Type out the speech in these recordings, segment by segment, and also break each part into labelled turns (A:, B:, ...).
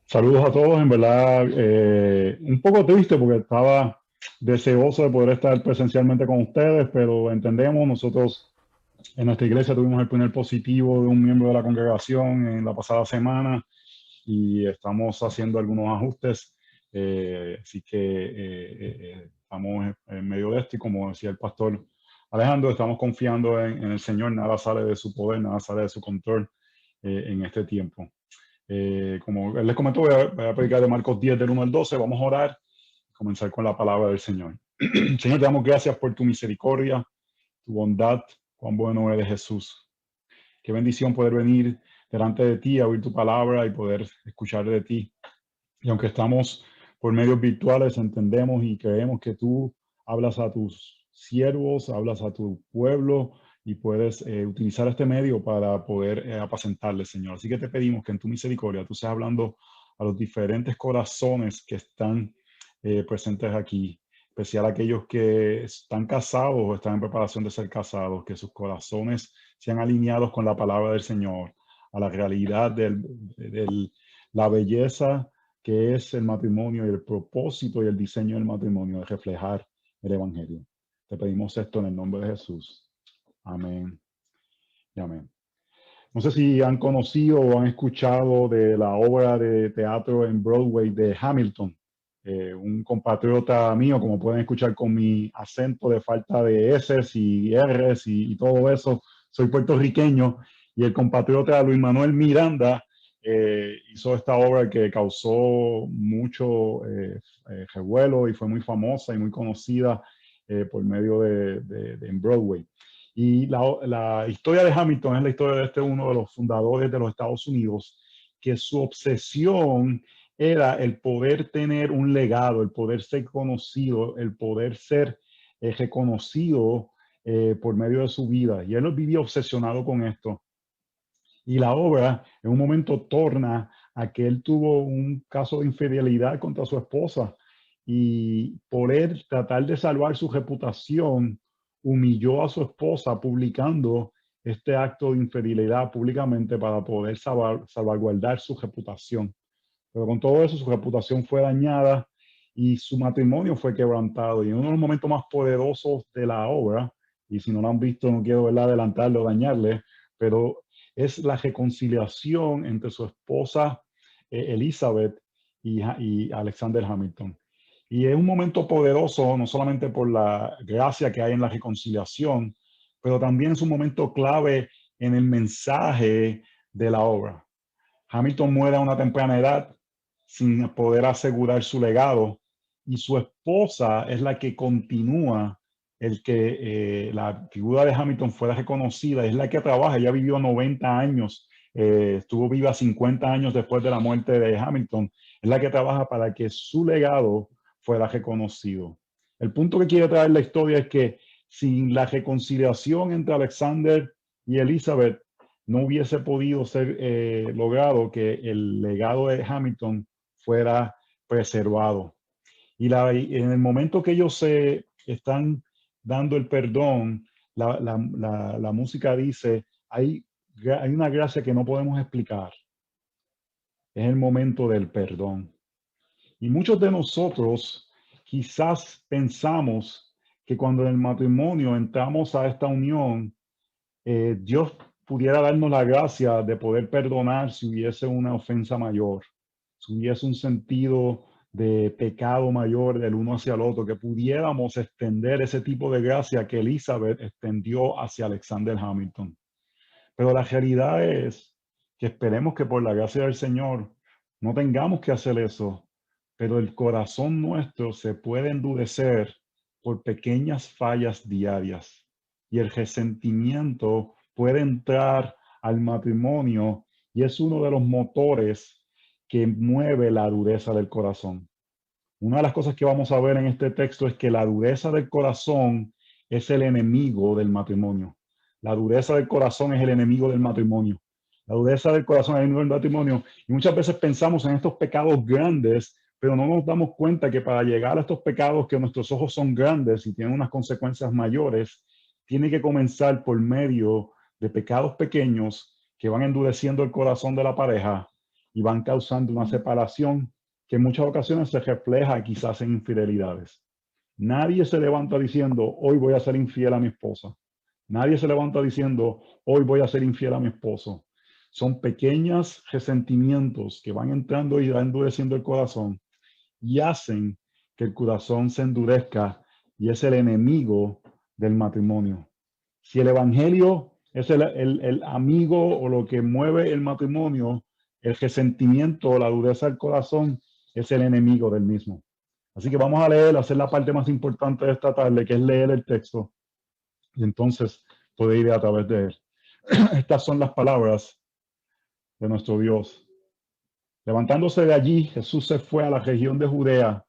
A: Saludos a todos, en verdad, un poco triste porque estaba deseoso de poder estar presencialmente con ustedes, pero entendemos, nosotros en nuestra iglesia tuvimos el primer positivo de un miembro de la congregación en la pasada semana y estamos haciendo algunos ajustes, así que estamos en medio de esto y como decía el pastor Alejandro, estamos confiando en el Señor, nada sale de su poder, nada sale de su control en este tiempo. Como él les comentó, voy a predicar de Marcos 10 del 1 al 12. Vamos a orar y comenzar con la palabra del Señor. Señor, te damos gracias por tu misericordia, tu bondad, cuán bueno eres Jesús. Qué bendición poder venir delante de ti a oír tu palabra y poder escuchar de ti. Y aunque estamos por medios virtuales, entendemos y creemos que tú hablas a tus siervos, hablas a tu pueblo y puedes utilizar este medio para poder apacentarle, Señor. Así que te pedimos que en tu misericordia tú seas hablando a los diferentes corazones que están presentes aquí, especial aquellos que están casados o están en preparación de ser casados, que sus corazones sean alineados con la palabra del Señor, a la realidad de la belleza que es el matrimonio y el propósito y el diseño del matrimonio de reflejar el Evangelio. Te pedimos esto en el nombre de Jesús. Amén y amén. No sé si han conocido o han escuchado de la obra de teatro en Broadway de Hamilton. Un compatriota mío, como pueden escuchar con mi acento de falta de S's y R's y todo eso, soy puertorriqueño, y el compatriota Luis Manuel Miranda hizo esta obra que causó mucho revuelo y fue muy famosa y muy conocida por medio de en Broadway. Y la historia de Hamilton es la historia de uno de los fundadores de los Estados Unidos, que su obsesión era el poder tener un legado, el poder ser conocido, el poder ser reconocido por medio de su vida. Y él vivía obsesionado con esto. Y la obra en un momento torna a que él tuvo un caso de infidelidad contra su esposa y por él tratar de salvar su reputación, humilló a su esposa publicando este acto de infidelidad públicamente para poder salvaguardar su reputación. Pero con todo eso su reputación fue dañada y su matrimonio fue quebrantado. Y uno de los momentos más poderosos de la obra, y si no lo han visto no quiero adelantarlo o dañarle, pero es la reconciliación entre su esposa Elizabeth y Alexander Hamilton. Y es un momento poderoso, no solamente por la gracia que hay en la reconciliación, pero también es un momento clave en el mensaje de la obra. Hamilton muere a una temprana edad sin poder asegurar su legado y su esposa es la que continúa el que la figura de Hamilton fuera reconocida, es la que trabaja, ella vivió 90 años, estuvo viva 50 años después de la muerte de Hamilton, es la que trabaja para que su legado fuera reconocido. El punto que quiere traer la historia es que sin la reconciliación entre Alexander y Elizabeth, no hubiese podido ser logrado que el legado de Hamilton fuera preservado. Y en el momento que ellos se están dando el perdón, la música dice, hay una gracia que no podemos explicar. Es el momento del perdón. Y muchos de nosotros quizás pensamos que cuando en el matrimonio entramos a esta unión, Dios pudiera darnos la gracia de poder perdonar si hubiese una ofensa mayor, si hubiese un sentido de pecado mayor del uno hacia el otro, que pudiéramos extender ese tipo de gracia que Elizabeth extendió hacia Alexander Hamilton. Pero la realidad es que esperemos que por la gracia del Señor no tengamos que hacer eso, pero el corazón nuestro se puede endurecer por pequeñas fallas diarias y el resentimiento puede entrar al matrimonio y es uno de los motores que mueve la dureza del corazón. Una de las cosas que vamos a ver en este texto es que la dureza del corazón es el enemigo del matrimonio. La dureza del corazón es el enemigo del matrimonio. La dureza del corazón es el enemigo del matrimonio. Y muchas veces pensamos en estos pecados grandes, pero no nos damos cuenta que para llegar a estos pecados que nuestros ojos son grandes y tienen unas consecuencias mayores, tiene que comenzar por medio de pecados pequeños que van endureciendo el corazón de la pareja y van causando una separación que en muchas ocasiones se refleja quizás en infidelidades. Nadie se levanta diciendo, hoy voy a ser infiel a mi esposa. Nadie se levanta diciendo, hoy voy a ser infiel a mi esposo. Son pequeños resentimientos que van entrando y endureciendo el corazón y hacen que el corazón se endurezca y es el enemigo del matrimonio. Si el evangelio es el amigo o lo que mueve el matrimonio, el resentimiento o la dureza del corazón es el enemigo del mismo. Así que vamos a leer, hacer la parte más importante de esta tarde, que es leer el texto y entonces poder ir a través de él. Estas son las palabras de nuestro Dios. Levantándose de allí, Jesús se fue a la región de Judea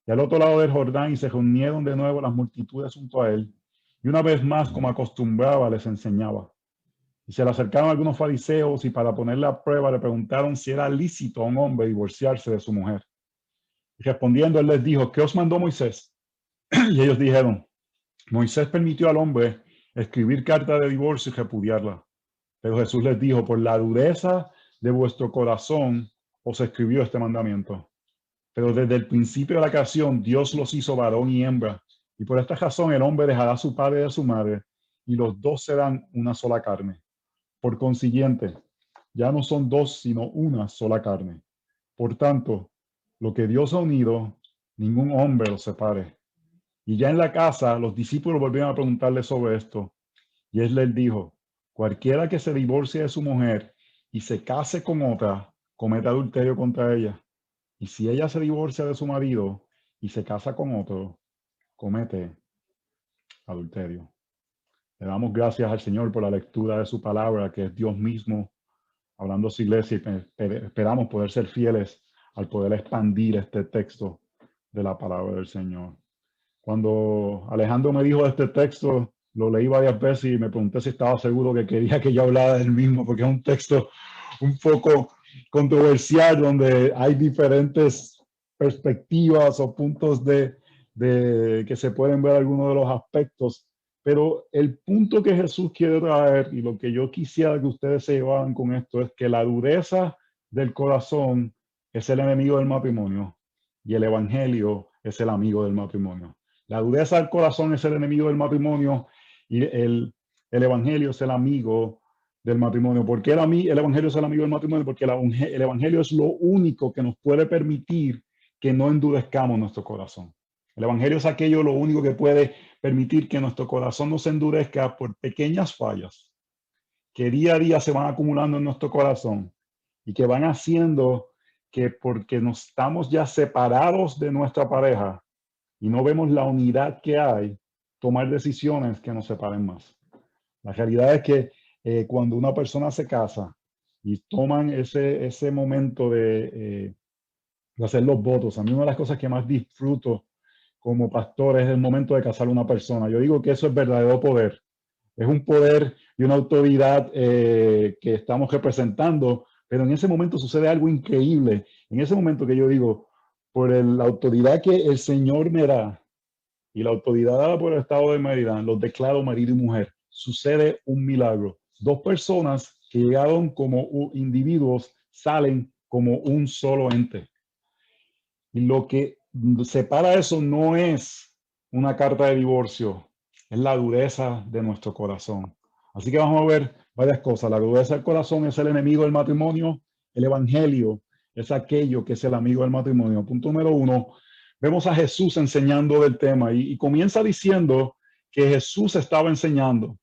A: y al otro lado del Jordán y se reunieron de nuevo las multitudes junto a él. Y una vez más, como acostumbraba, les enseñaba. Y se le acercaron algunos fariseos y para ponerle a prueba le preguntaron si era lícito a un hombre divorciarse de su mujer. Y respondiendo, él les dijo, ¿qué os mandó Moisés? Y ellos dijeron, Moisés permitió al hombre escribir carta de divorcio y repudiarla. Pero Jesús les dijo, por la dureza de vuestro corazón os escribió este mandamiento. Pero desde el principio de la creación, Dios los hizo varón y hembra. Y por esta razón el hombre dejará a su padre y a su madre, y los dos serán una sola carne. Por consiguiente, ya no son dos, sino una sola carne. Por tanto, lo que Dios ha unido, ningún hombre lo separe. Y ya en la casa, los discípulos volvieron a preguntarle sobre esto. Y él les dijo, cualquiera que se divorcie de su mujer y se case con otra, comete adulterio contra ella. Y si ella se divorcia de su marido y se casa con otro, comete adulterio. Le damos gracias al Señor por la lectura de su palabra, que es Dios mismo hablando a su iglesia, y esperamos poder ser fieles al poder expandir este texto de la palabra del Señor. Cuando Alejandro me dijo de este texto, lo leí varias veces y me pregunté si estaba seguro que quería que yo hablara del mismo, porque es un texto un poco controversial donde hay diferentes perspectivas o puntos de que se pueden ver algunos de los aspectos. Pero el punto que Jesús quiere traer y lo que yo quisiera que ustedes se llevaran con esto es que la dureza del corazón es el enemigo del matrimonio y el evangelio es el amigo del matrimonio. La dureza del corazón es el enemigo del matrimonio y el evangelio es el amigo del matrimonio. ¿Por qué el evangelio es el amigo del matrimonio? Porque el evangelio es lo único que nos puede permitir que no endurezcamos nuestro corazón. El evangelio es aquello, lo único que puede permitir que nuestro corazón no se endurezca por pequeñas fallas que día a día se van acumulando en nuestro corazón y que van haciendo que porque nos estamos ya separados de nuestra pareja y no vemos la unidad que hay, tomar decisiones que nos separen más. La realidad es que cuando una persona se casa y toman ese momento de hacer los votos, a mí una de las cosas que más disfruto como pastor es el momento de casar a una persona. Yo digo que eso es verdadero poder. Es un poder y una autoridad que estamos representando, pero en ese momento sucede algo increíble. En ese momento que yo digo, por la autoridad que el Señor me da y la autoridad dada por el Estado de Maryland, los declaro marido y mujer. Sucede un milagro. Dos personas que llegaron como individuos salen como un solo ente. Y lo que separa eso no es una carta de divorcio, es la dureza de nuestro corazón. Así que vamos a ver varias cosas. La dureza del corazón es el enemigo del matrimonio. El evangelio es aquello que es el amigo del matrimonio. Punto número 1. Vemos a Jesús enseñando del tema y comienza diciendo que Jesús estaba enseñando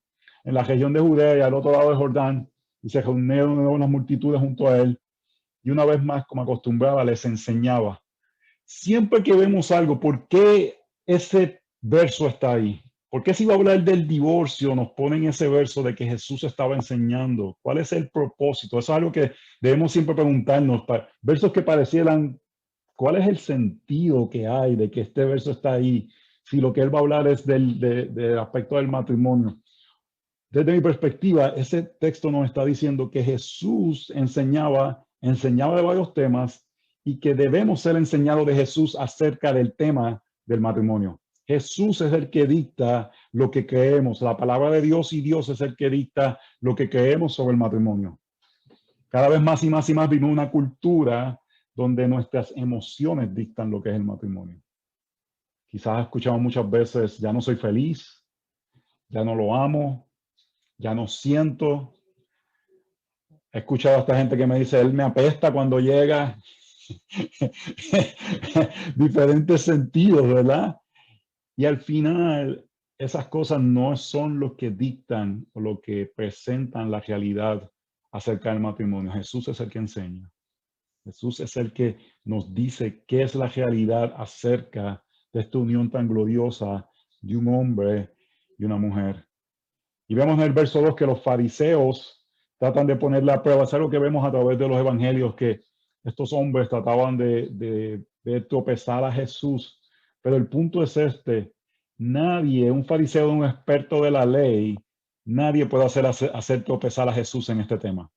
A: en la región de Judea y al otro lado del Jordán y se reunieron unas multitudes junto a él y una vez más, como acostumbraba, les enseñaba. Siempre que vemos algo, ¿por qué ese verso está ahí? ¿Por qué si va a hablar del divorcio nos ponen ese verso de que Jesús estaba enseñando? ¿Cuál es el propósito? Eso es algo que debemos siempre preguntarnos. Versos que parecieran, ¿cuál es el sentido que hay de que este verso está ahí? Si lo que él va a hablar es del aspecto del matrimonio. Desde mi perspectiva, ese texto nos está diciendo que Jesús enseñaba de varios temas y que debemos ser enseñados de Jesús acerca del tema del matrimonio. Jesús es el que dicta lo que creemos, la palabra de Dios, y Dios es el que dicta lo que creemos sobre el matrimonio. Cada vez más y más y más vivimos una cultura donde nuestras emociones dictan lo que es el matrimonio. Quizás escuchamos muchas veces, ya no soy feliz, ya no lo amo, ya no siento. He escuchado a esta gente que me dice, él me apesta cuando llega. Diferentes sentidos, ¿verdad? Y al final, esas cosas no son lo que dictan o lo que presentan la realidad acerca del matrimonio. Jesús es el que enseña. Jesús es el que nos dice qué es la realidad acerca de esta unión tan gloriosa de un hombre y una mujer. Y vemos en el verso 2 que los fariseos tratan de ponerle a prueba. Es algo que vemos a través de los evangelios, que estos hombres trataban de tropezar a Jesús. Pero el punto es este: nadie, un fariseo, un experto de la ley, nadie puede hacer tropezar a Jesús en este tema.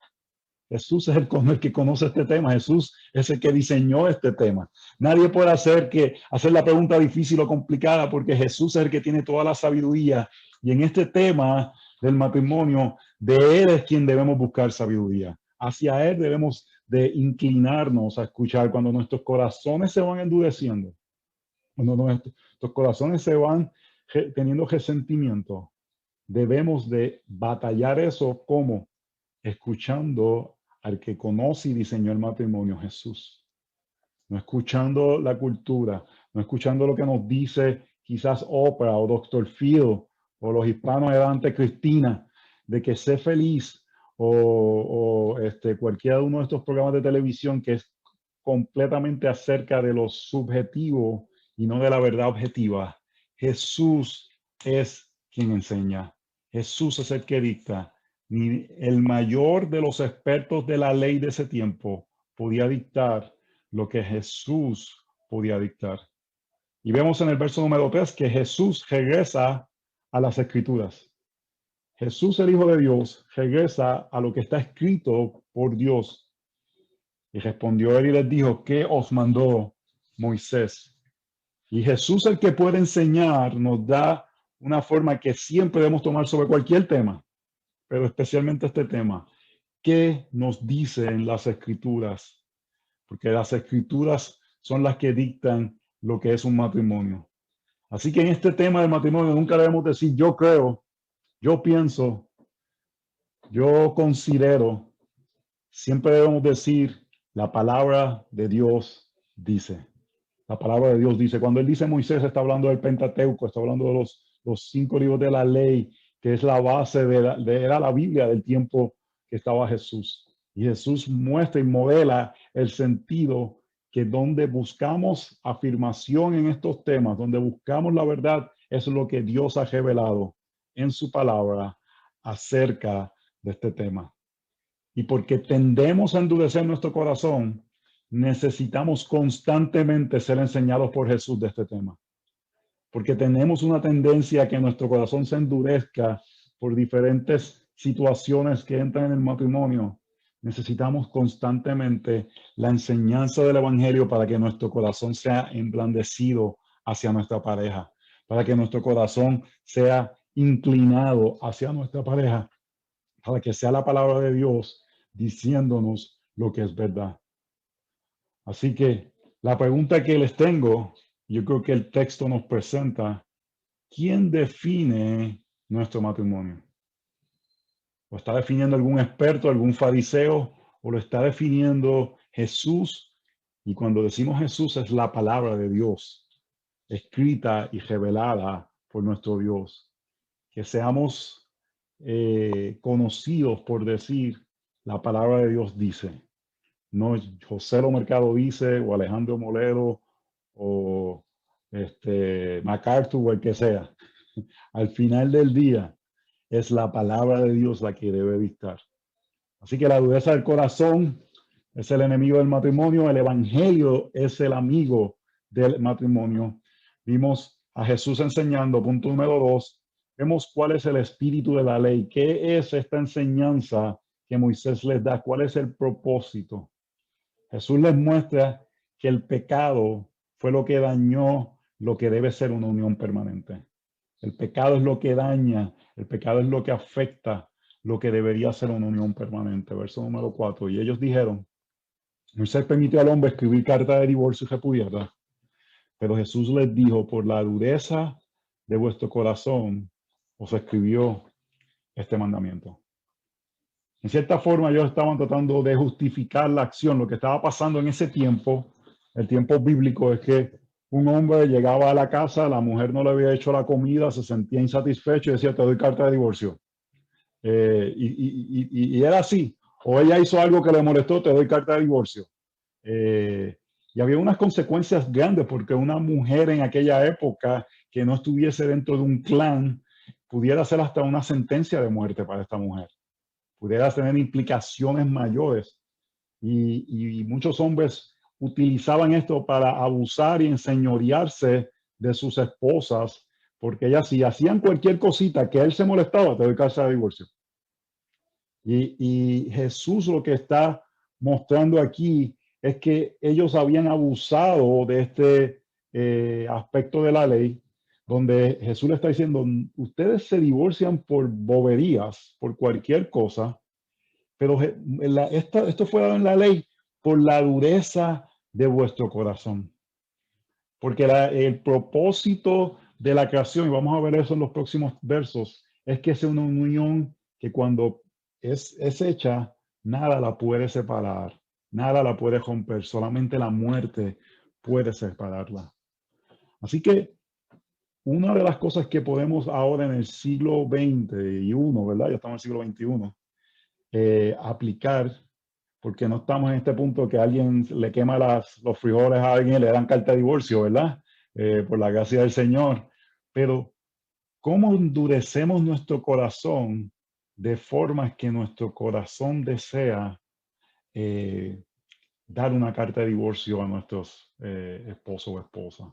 A: Jesús es el que conoce este tema. Jesús es el que diseñó este tema. Nadie puede hacer la pregunta difícil o complicada, porque Jesús es el que tiene toda la sabiduría. Y en este tema del matrimonio, de Él es quien debemos buscar sabiduría. Hacia Él debemos de inclinarnos a escuchar cuando nuestros corazones se van endureciendo, cuando nuestros corazones se van teniendo resentimiento. Debemos de batallar eso como escuchando al que conoce y diseñó el matrimonio, Jesús. No escuchando la cultura, no escuchando lo que nos dice quizás Oprah o Dr. Phil o los hispanos de Cristina, de que sé feliz o cualquiera de uno de estos programas de televisión que es completamente acerca de lo subjetivo y no de la verdad objetiva. Jesús es quien enseña. Jesús es el que dicta. Ni el mayor de los expertos de la ley de ese tiempo podía dictar lo que Jesús podía dictar. Y vemos en el verso número 3 que Jesús regresa a las Escrituras. Jesús, el Hijo de Dios, regresa a lo que está escrito por Dios. Y respondió él y les dijo, ¿qué os mandó Moisés? Y Jesús, el que puede enseñar, nos da una forma que siempre debemos tomar sobre cualquier tema, pero especialmente este tema. ¿Qué nos dicen las Escrituras? Porque las Escrituras son las que dictan lo que es un matrimonio. Así que en este tema del matrimonio nunca debemos decir yo creo, yo pienso, yo considero. Siempre debemos decir la palabra de Dios dice. La palabra de Dios dice. Cuando él dice Moisés, está hablando del Pentateuco, está hablando de los 5 libros de la ley, que es la base era la Biblia del tiempo que estaba Jesús. Y Jesús muestra y modela el sentido que donde buscamos afirmación en estos temas, donde buscamos la verdad, es lo que Dios ha revelado en su palabra acerca de este tema. Y porque tendemos a endurecer nuestro corazón, necesitamos constantemente ser enseñados por Jesús de este tema. Porque tenemos una tendencia a que nuestro corazón se endurezca por diferentes situaciones que entran en el matrimonio. Necesitamos constantemente la enseñanza del Evangelio para que nuestro corazón sea emblandecido hacia nuestra pareja, para que nuestro corazón sea inclinado hacia nuestra pareja, para que sea la palabra de Dios diciéndonos lo que es verdad. Así que la pregunta que les tengo, yo creo que el texto nos presenta, ¿quién define nuestro matrimonio? ¿Lo está definiendo algún experto, algún fariseo, o lo está definiendo Jesús? Y cuando decimos Jesús es la palabra de Dios, escrita y revelada por nuestro Dios. Que seamos conocidos por decir la palabra de Dios dice. No José Lo Mercado dice, o Alejandro Molero, o MacArthur, o el que sea. Al final del día es la palabra de Dios la que debe dictar. Así que la dureza del corazón es el enemigo del matrimonio, el evangelio es el amigo del matrimonio. Vimos a Jesús enseñando, punto número 2, vemos cuál es el espíritu de la ley, qué es esta enseñanza que Moisés les da, cuál es el propósito. Jesús les muestra que el pecado fue lo que dañó lo que debe ser una unión permanente. El pecado es lo que daña, el pecado es lo que afecta lo que debería ser una unión permanente. Verso número 4. Y ellos dijeron, Moisés permitió al hombre escribir carta de divorcio y repudiarla, pero Jesús les dijo, por la dureza de vuestro corazón os escribió este mandamiento. En cierta forma, ellos estaban tratando de justificar la acción. Lo que estaba pasando en ese tiempo, el tiempo bíblico, es que un hombre llegaba a la casa, la mujer no le había hecho la comida, se sentía insatisfecho y decía, te doy carta de divorcio. Y era así. O ella hizo algo que le molestó, te doy carta de divorcio. Y había unas consecuencias grandes porque una mujer en aquella época que no estuviese dentro de un clan pudiera ser hasta una sentencia de muerte para esta mujer. Pudiera tener implicaciones mayores. Y muchos hombres utilizaban esto para abusar y enseñorearse de sus esposas, porque ellas si hacían cualquier cosita que él se molestaba, te doy carta de divorcio. Y Jesús lo que está mostrando aquí es que ellos habían abusado de este aspecto de la ley, donde Jesús le está diciendo, ustedes se divorcian por boberías, por cualquier cosa, pero esto fue dado en la ley por la dureza de vuestro corazón. Porque el propósito de la creación, y vamos a ver eso en los próximos versos, es que es una unión que cuando es hecha, nada la puede separar, nada la puede romper, solamente la muerte puede separarla. Así que una de las cosas que podemos ahora en el siglo XXI, ¿verdad? Ya estamos en el siglo XXI, aplicar, porque no estamos en este punto que alguien le quema los frijoles a alguien y le dan carta de divorcio, ¿verdad? Por la gracia del Señor. Pero, ¿cómo endurecemos nuestro corazón de formas que nuestro corazón desea dar una carta de divorcio a nuestros esposos o esposas?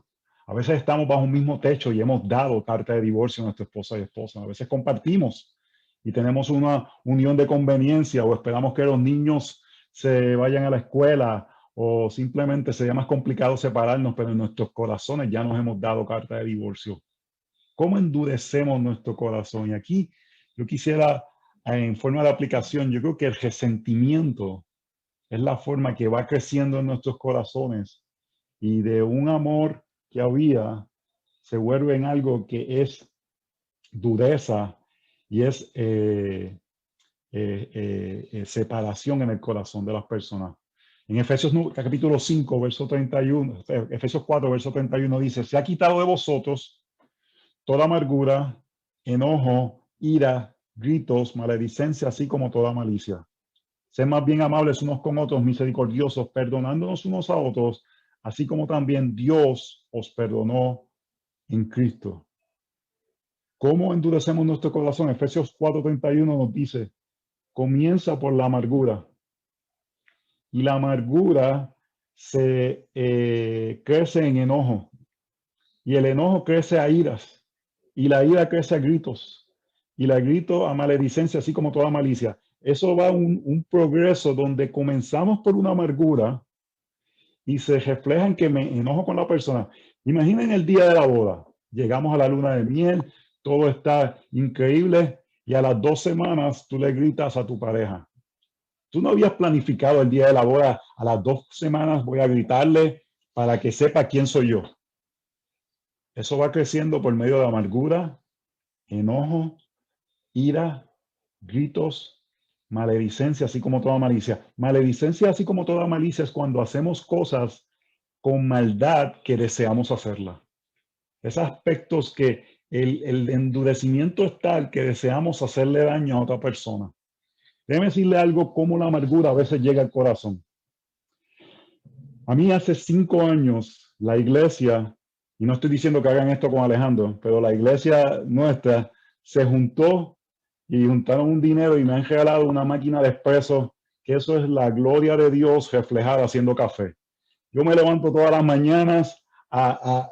A: A veces estamos bajo un mismo techo y hemos dado carta de divorcio a nuestra esposa y esposa. A veces compartimos y tenemos una unión de conveniencia o esperamos que los niños se vayan a la escuela o simplemente sería más complicado separarnos, pero en nuestros corazones ya nos hemos dado carta de divorcio. ¿Cómo endurecemos nuestro corazón? Y aquí yo quisiera, en forma de aplicación, yo creo que el resentimiento es la forma que va creciendo en nuestros corazones y de un amor que había se vuelve en algo que es dureza y es separación en el corazón de las personas. En Efesios capítulo 5, verso 31, Efesios 4, verso 31 dice, se ha quitado de vosotros toda amargura, enojo, ira, gritos, maledicencia, así como toda malicia. Sed más bien amables unos con otros, misericordiosos, perdonándonos unos a otros, así como también Dios os perdonó en Cristo. ¿Cómo endurecemos nuestro corazón? Efesios 4:31 nos dice, comienza por la amargura. Y la amargura se crece en enojo. Y el enojo crece a iras. Y la ira crece a gritos. Y la grito a maledicencia, así como toda malicia. Eso va un progreso donde comenzamos por una amargura y se refleja en que me enojo con la persona. Imaginen el día de la boda. Llegamos a la luna de miel, todo está increíble y a las 2 semanas tú le gritas a tu pareja. Tú no habías planificado el día de la boda, a las 2 semanas voy a gritarle para que sepa quién soy yo. Eso va creciendo por medio de amargura, enojo, ira, gritos, maledicencia, así como toda malicia. Maledicencia, así como toda malicia, es cuando hacemos cosas con maldad que deseamos hacerla. Esos aspectos que el endurecimiento es tal que deseamos hacerle daño a otra persona. Déjeme decirle algo, cómo la amargura a veces llega al corazón. A mí hace 5 años la iglesia, y no estoy diciendo que hagan esto con Alejandro, pero la iglesia nuestra se juntó y juntaron un dinero y me han regalado una máquina de expreso, que eso es la gloria de Dios reflejada haciendo café. Yo me levanto todas las mañanas,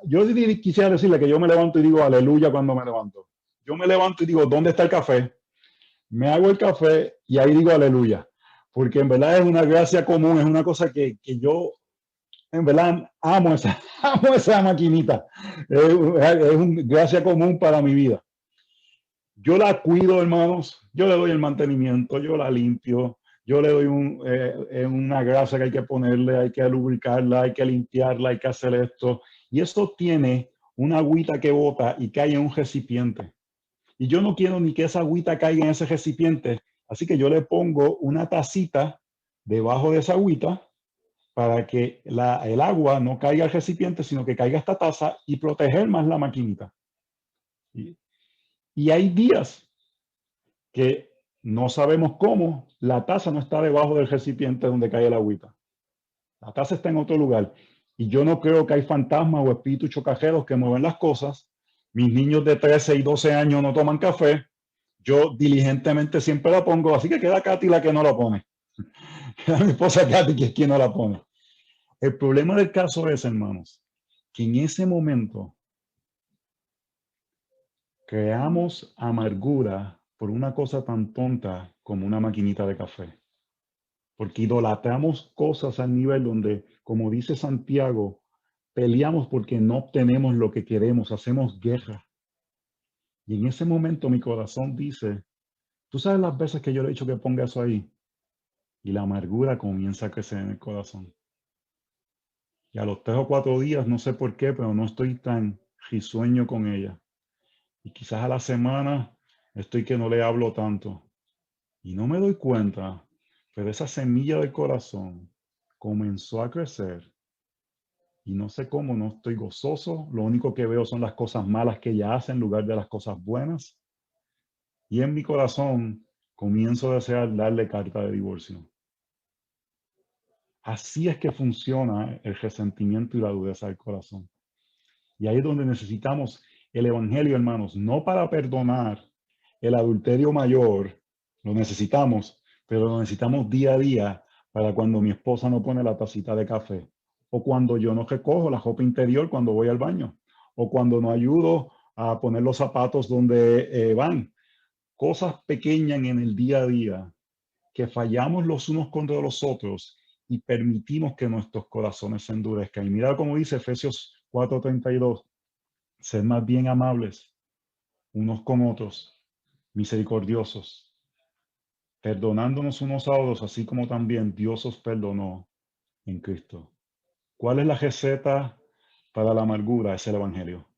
A: yo quisiera decirle que yo me levanto y digo aleluya cuando me levanto. Yo me levanto y digo, ¿dónde está el café? Me hago el café y ahí digo aleluya. Porque en verdad es una gracia común, es una cosa que yo en verdad amo esa maquinita. Es una gracia común para mi vida. Yo la cuido, hermanos, yo le doy el mantenimiento, yo la limpio, yo le doy una grasa que hay que ponerle, hay que lubricarla, hay que limpiarla, hay que hacer esto. Y esto tiene una agüita que bota y cae en un recipiente. Y yo no quiero ni que esa agüita caiga en ese recipiente, así que yo le pongo una tacita debajo de esa agüita para que el agua no caiga al recipiente, sino que caiga a esta taza y proteger más la maquinita. Y hay días que no sabemos cómo, la taza no está debajo del recipiente donde cae el agüita. La taza está en otro lugar. Y yo no creo que hay fantasmas o espíritus chocajeros que mueven las cosas. Mis niños de 13 y 12 años no toman café. Yo diligentemente siempre la pongo, así que queda Katy la que no la pone. Queda mi esposa Katy que es quien no la pone. El problema del caso es, hermanos, que en ese momento creamos amargura por una cosa tan tonta como una maquinita de café. Porque idolatramos cosas al nivel donde, como dice Santiago, peleamos porque no obtenemos lo que queremos, hacemos guerra. Y en ese momento mi corazón dice, ¿tú sabes las veces que yo le he dicho que ponga eso ahí? Y la amargura comienza a crecer en el corazón. Y a los 3 o 4 días, no sé por qué, pero no estoy tan risueño con ella. Y quizás a la semana estoy que no le hablo tanto. Y no me doy cuenta, pero esa semilla del corazón comenzó a crecer. Y no sé cómo, no estoy gozoso. Lo único que veo son las cosas malas que ella hace en lugar de las cosas buenas. Y en mi corazón comienzo a desear darle carta de divorcio. Así es que funciona el resentimiento y la dureza del corazón. Y ahí es donde necesitamos el evangelio, hermanos, no para perdonar el adulterio mayor, lo necesitamos, pero lo necesitamos día a día para cuando mi esposa no pone la tacita de café, o cuando yo no recojo la ropa interior cuando voy al baño, o cuando no ayudo a poner los zapatos donde van. Cosas pequeñas en el día a día que fallamos los unos contra los otros y permitimos que nuestros corazones se endurezcan. Y mira cómo dice Efesios 4:32, sed más bien amables unos con otros, misericordiosos, perdonándonos unos a otros, así como también Dios os perdonó en Cristo. ¿Cuál es la receta para la amargura? Es el Evangelio.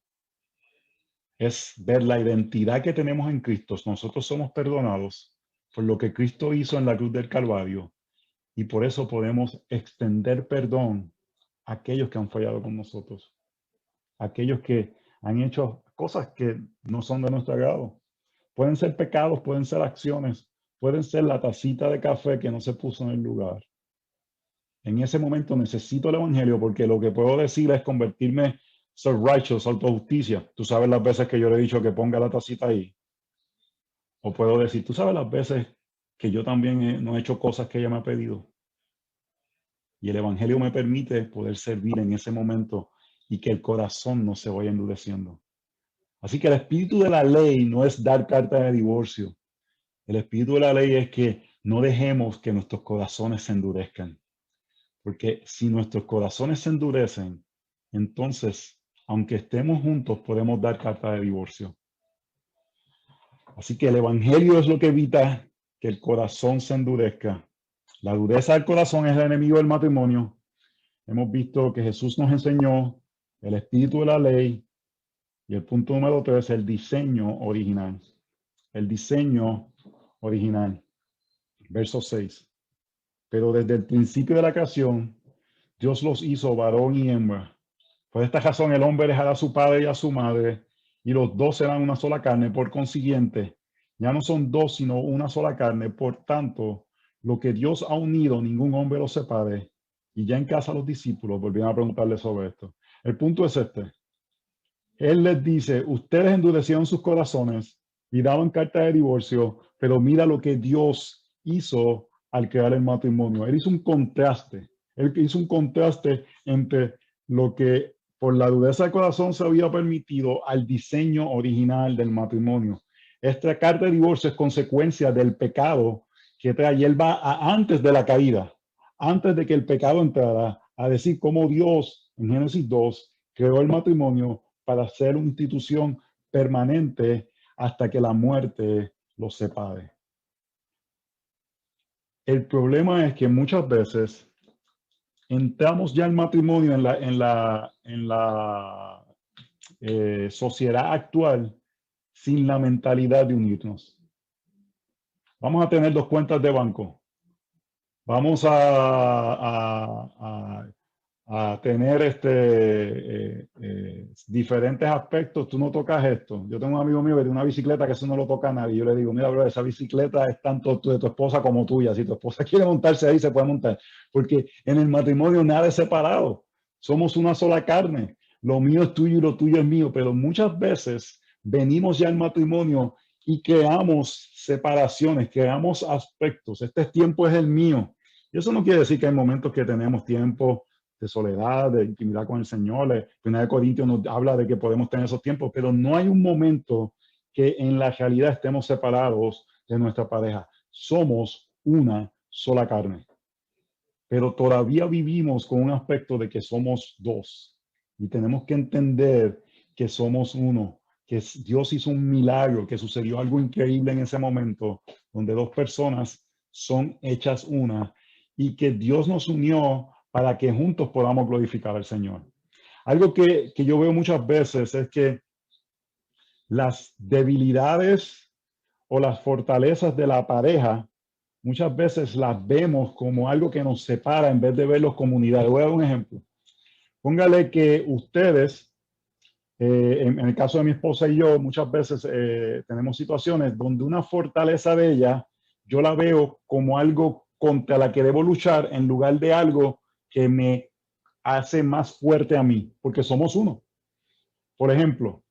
A: Es ver la identidad que tenemos en Cristo. Nosotros somos perdonados por lo que Cristo hizo en la cruz del Calvario y por eso podemos extender perdón a aquellos que han fallado con nosotros, a aquellos que han hecho cosas que no son de nuestro agrado. Pueden ser pecados, pueden ser acciones, pueden ser la tacita de café que no se puso en el lugar. En ese momento necesito el evangelio porque lo que puedo decir es convertirme self-righteous, autojusticia. Tú sabes las veces que yo le he dicho que ponga la tacita ahí. O puedo decir, tú sabes las veces que yo también no he hecho cosas que ella me ha pedido. Y el evangelio me permite poder servir en ese momento y que el corazón no se vaya endureciendo. Así que el espíritu de la ley no es dar carta de divorcio. El espíritu de la ley es que no dejemos que nuestros corazones se endurezcan. Porque si nuestros corazones se endurecen, entonces, aunque estemos juntos, podemos dar carta de divorcio. Así que el evangelio es lo que evita que el corazón se endurezca. La dureza del corazón es el enemigo del matrimonio. Hemos visto que Jesús nos enseñó el espíritu de la ley. Y el punto número 3, el diseño original. El diseño original. Verso 6. Pero desde el principio de la creación, Dios los hizo varón y hembra. Por esta razón el hombre dejará a su padre y a su madre, y los dos serán una sola carne. Por consiguiente, ya no son dos, sino una sola carne. Por tanto, lo que Dios ha unido, ningún hombre lo separe. Y ya en casa los discípulos volvieron a preguntarle sobre esto. El punto es este. Él les dice, ustedes endurecieron sus corazones y daban carta de divorcio, pero mira lo que Dios hizo al crear el matrimonio. Él hizo un contraste. Él hizo un contraste entre lo que por la dureza del corazón se había permitido al diseño original del matrimonio. Esta carta de divorcio es consecuencia del pecado que trae. Y él va antes de la caída, antes de que el pecado entrara, a decir cómo Dios en Génesis 2 creó el matrimonio para ser una institución permanente hasta que la muerte los separe. El problema es que muchas veces entramos ya al matrimonio en la sociedad actual sin la mentalidad de unirnos. Vamos a tener 2 cuentas de banco. Vamos a tener diferentes aspectos. Tú no tocas esto. Yo tengo un amigo mío que tiene una bicicleta que eso no lo toca a nadie. Yo le digo, mira, bro, esa bicicleta es tanto de tu esposa como tuya. Si tu esposa quiere montarse ahí, se puede montar. Porque en el matrimonio nada es separado. Somos una sola carne. Lo mío es tuyo y lo tuyo es mío. Pero muchas veces venimos ya al matrimonio y creamos separaciones, creamos aspectos. Este tiempo es el mío. Y eso no quiere decir que hay momentos que tenemos tiempo de soledad, de intimidad con el Señor. Primera de Corintios nos habla de que podemos tener esos tiempos, pero no hay un momento que en la realidad estemos separados de nuestra pareja. Somos una sola carne. Pero todavía vivimos con un aspecto de que somos dos. Y tenemos que entender que somos uno, que Dios hizo un milagro, que sucedió algo increíble en ese momento, donde 2 personas son hechas una, y que Dios nos unió para que juntos podamos glorificar al Señor. Algo que yo veo muchas veces es que las debilidades o las fortalezas de la pareja, muchas veces las vemos como algo que nos separa en vez de verlos como unidad. Voy a dar un ejemplo. Póngale que ustedes, en el caso de mi esposa y yo, muchas veces tenemos situaciones donde una fortaleza de ella, yo la veo como algo contra la que debo luchar en lugar de algo que me hace más fuerte a mí, porque somos uno. Por ejemplo,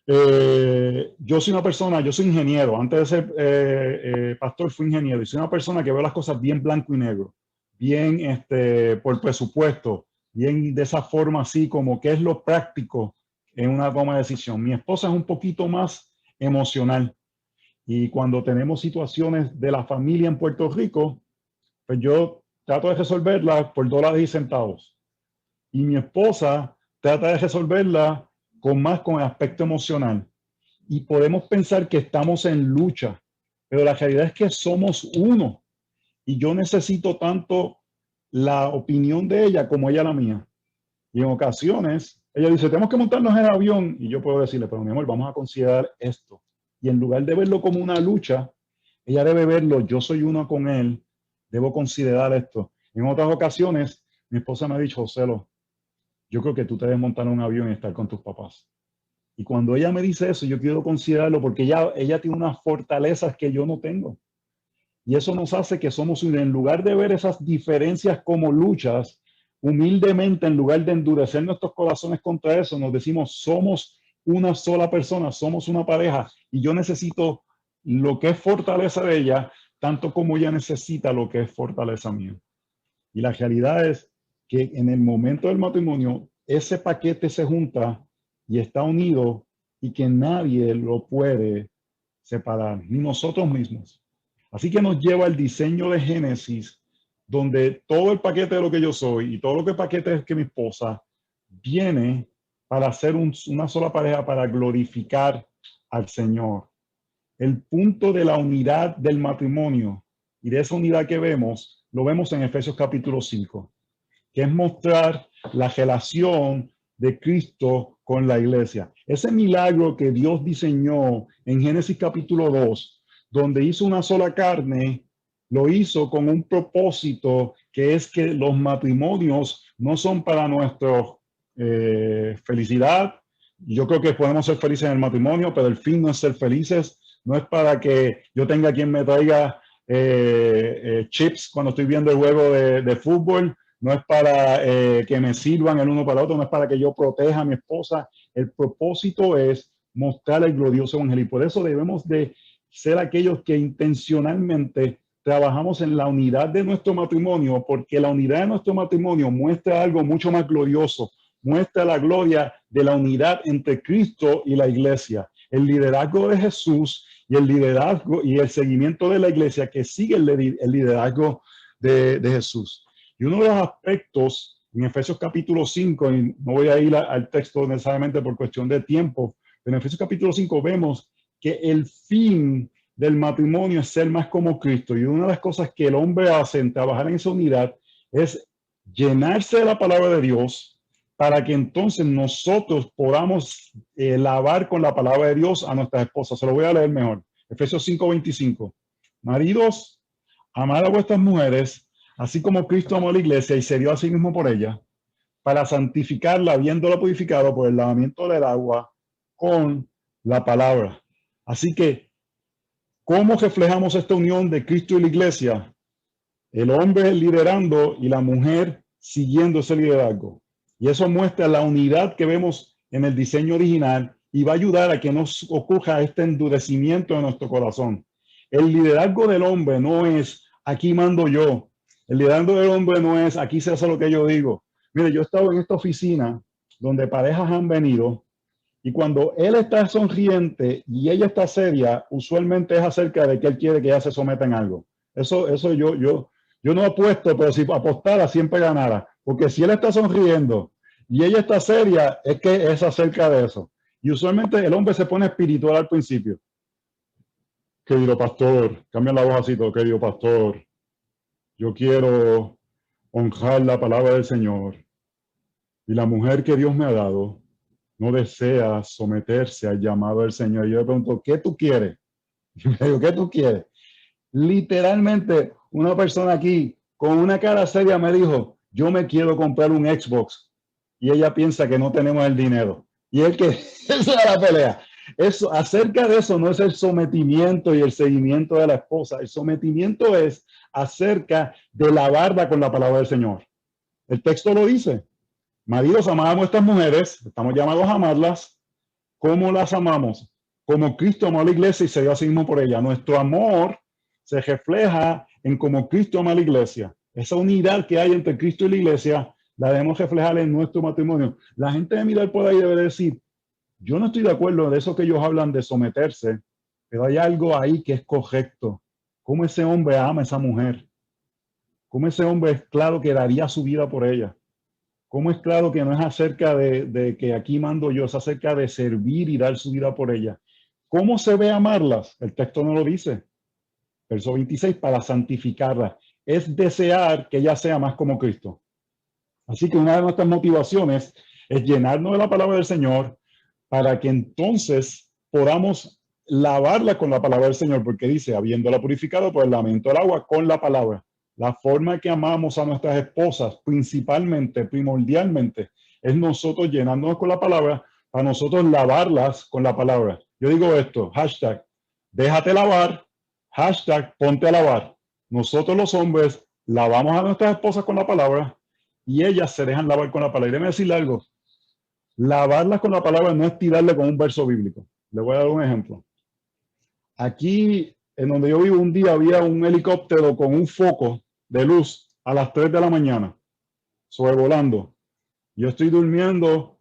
A: yo soy una persona, yo soy ingeniero, antes de ser pastor fui ingeniero, y soy una persona que veo las cosas bien blanco y negro, bien por presupuesto, bien de esa forma así como qué es lo práctico en una toma de decisión. Mi esposa es un poquito más emocional, y cuando tenemos situaciones de la familia en Puerto Rico, pues yo trato de resolverlas por dólares y centavos. Y mi esposa trata de resolverla con el aspecto emocional. Y podemos pensar que estamos en lucha, pero la realidad es que somos uno. Y yo necesito tanto la opinión de ella como ella la mía. Y en ocasiones, ella dice, tenemos que montarnos en el avión. Y yo puedo decirle, pero mi amor, vamos a considerar esto. Y en lugar de verlo como una lucha, ella debe verlo, yo soy uno con él, debo considerar esto. En otras ocasiones, mi esposa me ha dicho, Joselo, yo creo que tú te debes montar en un avión y estar con tus papás. Y cuando ella me dice eso, yo quiero considerarlo porque ella tiene unas fortalezas que yo no tengo. Y eso nos hace que somos uno. En lugar de ver esas diferencias como luchas, humildemente, en lugar de endurecer nuestros corazones contra eso, nos decimos, somos una sola persona, somos una pareja. Y yo necesito lo que es fortaleza de ella, tanto como ella necesita lo que es fortaleza mía. Y la realidad es que en el momento del matrimonio, ese paquete se junta y está unido y que nadie lo puede separar, ni nosotros mismos. Así que nos lleva al diseño de Génesis, donde todo el paquete de lo que yo soy y todo lo que paquete es que mi esposa viene para ser una sola pareja para glorificar al Señor. El punto de la unidad del matrimonio y de esa unidad que vemos, lo vemos en Efesios capítulo 5, que es mostrar la relación de Cristo con la iglesia. Ese milagro que Dios diseñó en Génesis capítulo 2, donde hizo una sola carne, lo hizo con un propósito que es que los matrimonios no son para nuestra felicidad. Yo creo que podemos ser felices en el matrimonio, pero el fin no es ser felices. No es para que yo tenga quien me traiga chips cuando estoy viendo el juego de fútbol. No es para que me sirvan el uno para el otro, no es para que yo proteja a mi esposa. El propósito es mostrar el glorioso evangelio. Y por eso debemos de ser aquellos que intencionalmente trabajamos en la unidad de nuestro matrimonio, porque la unidad de nuestro matrimonio muestra algo mucho más glorioso, muestra la gloria de la unidad entre Cristo y la iglesia. El liderazgo de Jesús y el liderazgo y el seguimiento de la iglesia que sigue el liderazgo de Jesús. Y uno de los aspectos en Efesios capítulo 5, y no voy a ir al texto necesariamente por cuestión de tiempo, pero en Efesios capítulo 5 vemos que el fin del matrimonio es ser más como Cristo. Y una de las cosas que el hombre hace en trabajar en esa unidad es llenarse de la palabra de Dios para que entonces nosotros podamos lavar con la palabra de Dios a nuestras esposas. Se lo voy a leer mejor. Efesios 5:25. Maridos, amad a vuestras mujeres, así como Cristo amó a la iglesia y se dio a sí mismo por ella, para santificarla, habiéndola purificado por el lavamiento del agua con la palabra. Así que, ¿cómo reflejamos esta unión de Cristo y la iglesia? El hombre liderando y la mujer siguiendo ese liderazgo. Y eso muestra la unidad que vemos en el diseño original y va a ayudar a que no ocurra este endurecimiento de nuestro corazón. El liderazgo del hombre no es aquí mando yo. El liderazgo del hombre no es aquí se hace lo que yo digo. Mire, yo he estado en esta oficina donde parejas han venido y cuando él está sonriente y ella está seria, usualmente es acerca de que él quiere que ella se someta en algo. Eso yo no apuesto, pero si apostara siempre ganara. Porque si él está sonriendo y ella está seria, es que es acerca de eso. Y usualmente el hombre se pone espiritual al principio. Querido pastor, cambia la voz así todo, querido pastor. Yo quiero honrar la palabra del Señor. Y la mujer que Dios me ha dado no desea someterse al llamado del Señor. Yo le pregunto, ¿qué tú quieres? Yo le digo, ¿qué tú quieres? Literalmente, una persona aquí con una cara seria me dijo, yo me quiero comprar un Xbox. Y ella piensa que no tenemos el dinero. Y es que esa es la pelea. Eso, acerca de eso no es el sometimiento y el seguimiento de la esposa. El sometimiento es acerca de lavarla con la palabra del Señor. El texto lo dice. Maridos, amad a nuestras mujeres, estamos llamados a amarlas. ¿Cómo las amamos? Como Cristo amó a la iglesia y se dio a sí mismo por ella. Nuestro amor se refleja en cómo Cristo ama a la iglesia. Esa unidad que hay entre Cristo y la iglesia la debemos reflejar en nuestro matrimonio. La gente de mirar por ahí debe decir, yo no estoy de acuerdo de eso que ellos hablan de someterse, pero hay algo ahí que es correcto. ¿Cómo ese hombre ama a esa mujer? ¿Cómo ese hombre es claro que daría su vida por ella? ¿Cómo es claro que no es acerca de que aquí mando yo, es acerca de servir y dar su vida por ella? ¿Cómo se ve amarlas? El texto no lo dice. Verso 26, para santificarlas. Es desear que ella sea más como Cristo. Así que una de nuestras motivaciones es llenarnos de la palabra del Señor para que entonces podamos lavarla con la palabra del Señor, porque dice, habiéndola purificado por el lamento del agua con la palabra. La forma que amamos a nuestras esposas, principalmente, primordialmente, es nosotros llenándonos con la palabra para nosotros lavarlas con la palabra. Yo digo esto, hashtag, déjate lavar, hashtag, ponte a lavar. Nosotros los hombres lavamos a nuestras esposas con la palabra y ellas se dejan lavar con la palabra. Y déjeme decirle algo, lavarlas con la palabra no es tirarle con un verso bíblico. Le voy a dar un ejemplo. Aquí, en donde yo vivo, un día había un helicóptero con un foco de luz a las 3 de la mañana, sobrevolando. Yo estoy durmiendo,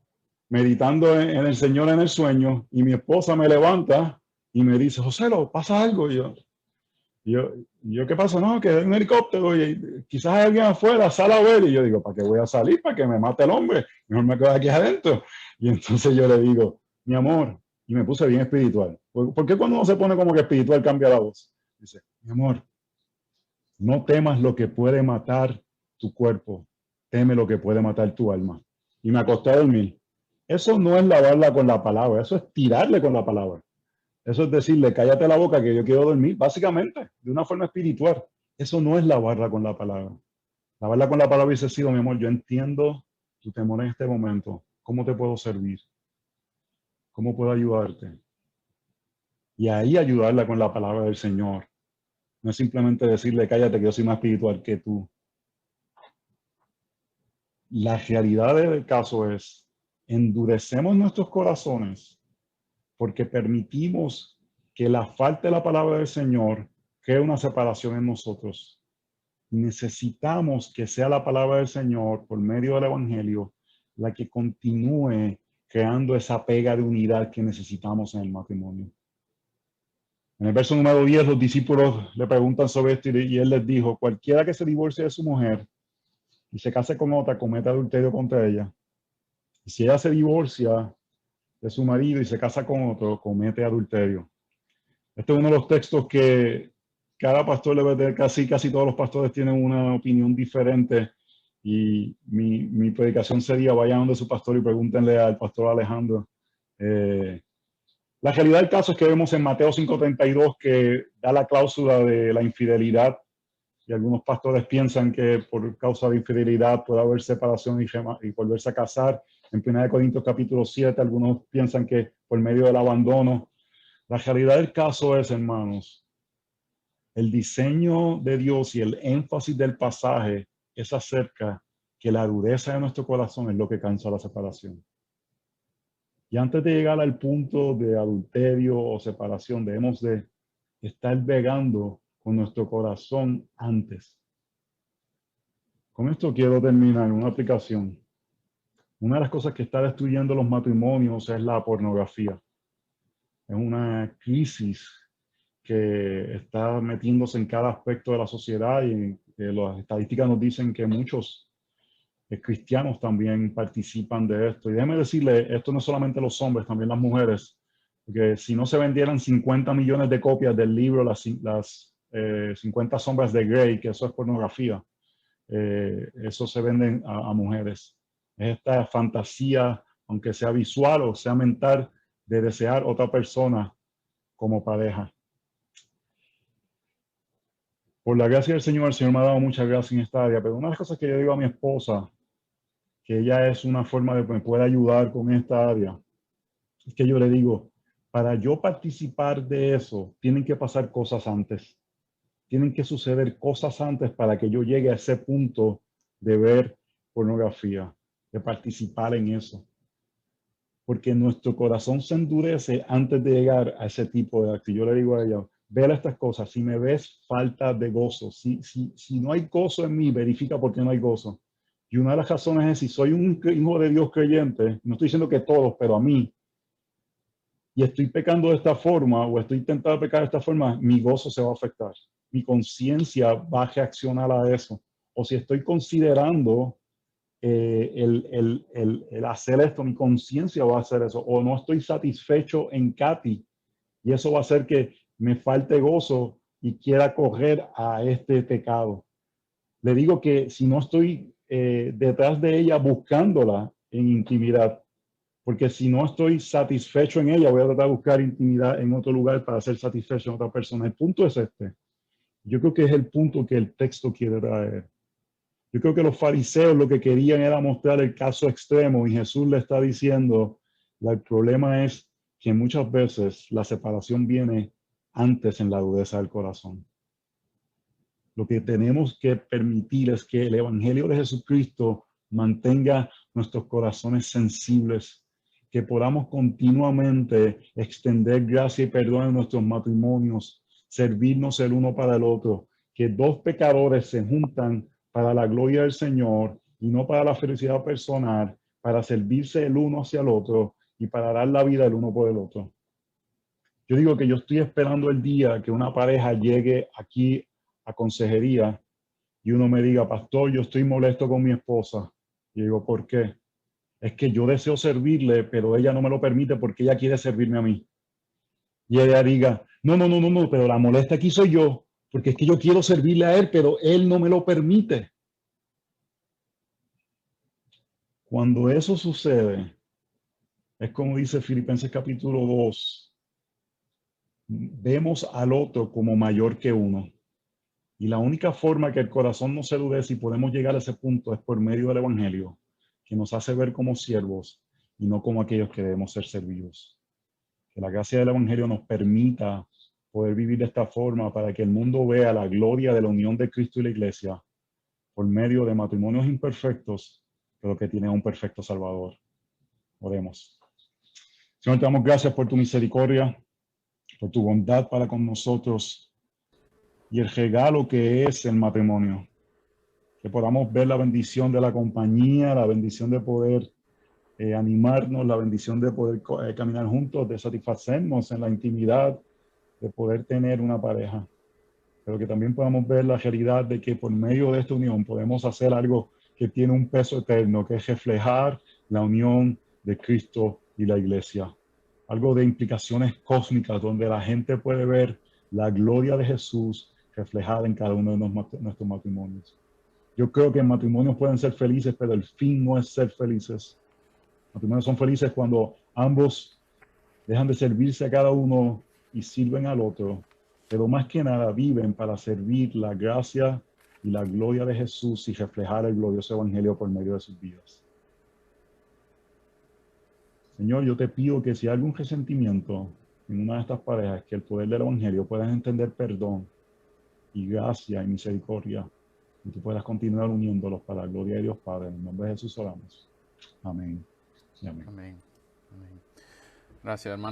A: meditando en el Señor en el sueño, y mi esposa me levanta y me dice, José, ¿lo pasa algo? Y yo, ¿qué pasa? No, que hay un helicóptero y quizás hay alguien afuera, sal a ver. Y yo digo, ¿para qué voy a salir? ¿Para que me mate el hombre? Mejor me quedo aquí adentro. Y entonces yo le digo, mi amor, y me puse bien espiritual. ¿Por qué cuando uno se pone como que espiritual cambia la voz? Dice, mi amor, no temas lo que puede matar tu cuerpo, teme lo que puede matar tu alma. Y me acosté a dormir. Eso no es lavarla con la palabra, eso es tirarle con la palabra. Eso es decirle, cállate la boca que yo quiero dormir, básicamente, de una forma espiritual. Eso no es lavarla con la palabra. Lavarla con la palabra dice, sí, mi amor, yo entiendo tu temor en este momento. ¿Cómo te puedo servir? ¿Cómo puedo ayudarte? Y ahí ayudarla con la palabra del Señor. No es simplemente decirle, cállate que yo soy más espiritual que tú. La realidad del caso es, endurecemos nuestros corazones porque permitimos que la falta de la palabra del Señor cree una separación en nosotros. Necesitamos que sea la palabra del Señor por medio del Evangelio la que continúe creando esa pega de unidad que necesitamos en el matrimonio. En el verso número 10, los discípulos le preguntan sobre esto y él les dijo, cualquiera que se divorcie de su mujer y se case con otra, comete adulterio contra ella. Y si ella se divorcia de su marido y se casa con otro, comete adulterio. Este es uno de los textos que cada pastor debe tener, casi todos los pastores tienen una opinión diferente. Y mi predicación sería: vayan donde su pastor y pregúntenle al pastor Alejandro. La realidad del caso es que vemos en Mateo 5:32 que da la cláusula de la infidelidad, y algunos pastores piensan que por causa de infidelidad puede haber separación y volverse a casar. En 1 Corintios capítulo 7, algunos piensan que por medio del abandono. La realidad del caso es, hermanos, el diseño de Dios y el énfasis del pasaje es acerca que la dureza de nuestro corazón es lo que causa la separación. Y antes de llegar al punto de adulterio o separación, debemos de estar vegando con nuestro corazón antes. Con esto quiero terminar una aplicación. Una de las cosas que está destruyendo los matrimonios es la pornografía. Es una crisis que está metiéndose en cada aspecto de la sociedad, y las estadísticas nos dicen que muchos cristianos también participan de esto. Y déjeme decirle, esto no es solamente los hombres, también las mujeres, porque si no se vendieran 50 millones de copias del libro Las 50 sombras de Grey, que eso es pornografía, eso se venden a mujeres. Es esta fantasía, aunque sea visual o sea mental, de desear otra persona como pareja. Por la gracia del Señor, el Señor me ha dado mucha gracia en esta área, pero una de las cosas que yo digo a mi esposa, que ella es una forma de que me pueda ayudar con esta área, es que yo le digo: para yo participar de eso, tienen que pasar cosas antes. Tienen que suceder cosas antes para que yo llegue a ese punto de ver pornografía, de participar en eso. Porque nuestro corazón se endurece antes de llegar a ese tipo de acto. Yo le digo a ella: ve estas cosas, si me ves falta de gozo, si no hay gozo en mí, verifica por qué no hay gozo. Y una de las razones es, si soy un hijo de Dios creyente, no estoy diciendo que todos, pero a mí, y estoy pecando de esta forma, o estoy intentando pecar de esta forma, mi gozo se va a afectar. Mi conciencia va a reaccionar a eso. O si estoy considerando el hacer esto, mi conciencia va a hacer eso. O no estoy satisfecho en Katy, y eso va a hacer que me falte gozo y quiera correr a este pecado. Le digo que si no estoy detrás de ella buscándola en intimidad, porque si no estoy satisfecho en ella, voy a tratar de buscar intimidad en otro lugar para ser satisfecho en otra persona. El punto es este. Yo creo que es el punto que el texto quiere traer. Yo creo que los fariseos lo que querían era mostrar el caso extremo, y Jesús le está diciendo: el problema es que muchas veces la separación viene antes en la dureza del corazón. Lo que tenemos que permitir es que el Evangelio de Jesucristo mantenga nuestros corazones sensibles, que podamos continuamente extender gracia y perdón en nuestros matrimonios, servirnos el uno para el otro, que dos pecadores se juntan para la gloria del Señor y no para la felicidad personal, para servirse el uno hacia el otro y para dar la vida el uno por el otro. Yo digo que yo estoy esperando el día que una pareja llegue aquí a consejería y uno me diga: pastor, yo estoy molesto con mi esposa. Y yo digo: ¿por qué? Es que yo deseo servirle, pero ella no me lo permite porque ella quiere servirme a mí. Y ella diga: no, pero la molesta aquí soy yo, porque es que yo quiero servirle a él, pero él no me lo permite. Cuando eso sucede, es como dice Filipenses capítulo 2, vemos al otro como mayor que uno. Y la única forma que el corazón no se endurece y podemos llegar a ese punto es por medio del Evangelio, que nos hace ver como siervos y no como aquellos que debemos ser servidos. Que la gracia del Evangelio nos permita poder vivir de esta forma, para que el mundo vea la gloria de la unión de Cristo y la Iglesia por medio de matrimonios imperfectos, pero que tienen un perfecto Salvador. Oremos. Señor, te damos gracias por tu misericordia, por tu bondad para con nosotros y el regalo que es el matrimonio. Que podamos ver la bendición de la compañía, la bendición de poder animarnos, la bendición de poder caminar juntos, de satisfacernos en la intimidad, de poder tener una pareja. Pero que también podamos ver la realidad de que por medio de esta unión podemos hacer algo que tiene un peso eterno, que es reflejar la unión de Cristo y la Iglesia. algo de implicaciones cósmicas, donde la gente puede ver la gloria de Jesús reflejada en cada uno de nuestros matrimonios. Yo creo que matrimonios pueden ser felices, pero el fin no es ser felices. Matrimonios son felices cuando ambos dejan de servirse a cada uno y sirven al otro, pero más que nada viven para servir la gracia y la gloria de Jesús y reflejar el glorioso evangelio por medio de sus vidas. Señor, yo te pido que si hay algún resentimiento en una de estas parejas, que el poder del evangelio puedan entender perdón y gracia y misericordia, y tú puedas continuar uniéndolos para la gloria de Dios Padre. En el nombre de Jesús oramos. Amén. Amén.
B: Amén. Amén. Gracias, hermano.